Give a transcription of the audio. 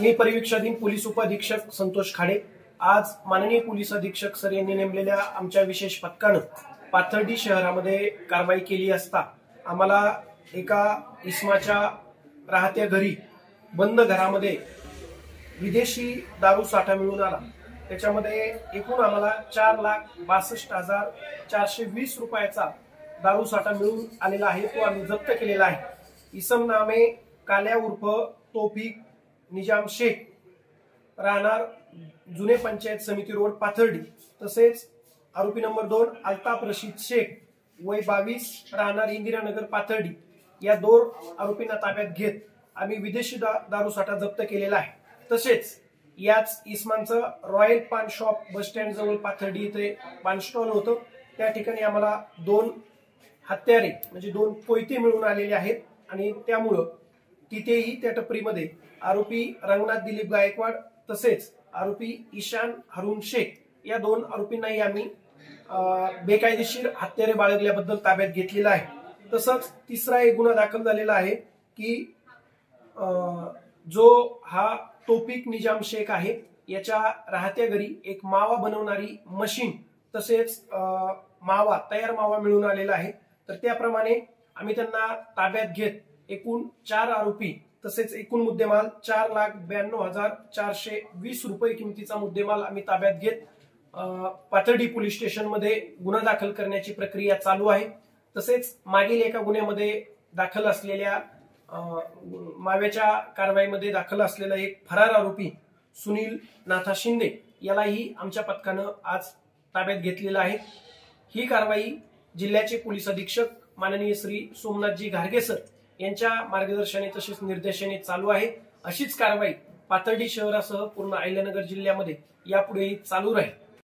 मी परिवीक्षाधीन police उपअधीक्षक संतोष खाडे आज माननीय पोलीस अधीक्षक सर यांनी नेमलेल्या आमच्या विशेष पथकानं पाथर्डी शहरामध्ये कारवाई केली असता आम्हाला एका इसमाच्या राहत्या घरी बंद घरामध्ये विदेशी दारू साठा मिळून आला। त्याच्यामध्ये एकूण आम्हाला 4,62,420 रुपयाचा दारू साठा मिळून आलेला आहे, तो आम्ही जप्त केलेला आहे। इसम नामे काल्या उर्फ तौफिक निजाम शेख राहणार जुने पंचायत समिती रोड पाथर्डी, तसेच आरोपी नंबर 2 अल्ताफ रशीद शेख वय 22 राहणार इंदिरानगर पाथर्डी या 2 आरोपींना ताब्यात घेत आम्ही विदेशी दारू साठा जप्त केलेला आहे। तसेच याच इसमांचं रॉयल पान शॉप बस स्टँड जवळ पाथर्डी इथे पान स्टॉल होतं, त्या ठिकाणी आम्हाला 2 हत्यारे म्हणजे 2 कोयते मिळून आलेले आहेत आणि त्यामुळे तिथेही त्या टपरीमध्ये आरोपी रंगनाथ दिलीप गायकवाड तसेच आरोपी ईशान हरून शेख या 2 आरोपींनाही आम्ही बेकायदेशीर हत्यारे बाळगल्याबद्दल ताब्यात घेतलेला आहे। तसंच तिसरा एक गुन्हा दाखल झालेला आहे की जो हा तौफिक निजाम शेख आहे याच्या राहत्या घरी एक मावा बनवणारी मशीन तसेच तयार मावा मिळून आलेला आहे। तर त्याप्रमाणे आम्ही त्यांना ताब्यात घेत एकूण 4 आरोपी तसेच एकूण मुद्देमाल 4,92,420 रुपये किमतीचा मुद्देमाल आम्ही ताब्यात घेत पाथर्डी पोलीस स्टेशन मध्ये गुन्हा दाखल करण्याची प्रक्रिया चालू आहे। तसेच मागील एका गुन्ह्यामध्ये दाखल असलेल्या माव्याच्या कारवाईमध्ये दाखल असलेला एक फरार आरोपी सुनील नाथा शिंदे यालाही आमच्या पथकानं आज ताब्यात घेतलेला आहे। ही कारवाई जिल्ह्याचे पोलीस अधीक्षक माननीय श्री सोमनाथजी घारगे सर यांच्या मार्गदर्शनाने तसेच निर्देशाने चालू आहे। अशीच कारवाई पाथर्डी शहरासह पूर्ण अहिल्यानगर जिल्ह्यामध्ये यापुढेही चालू राहील।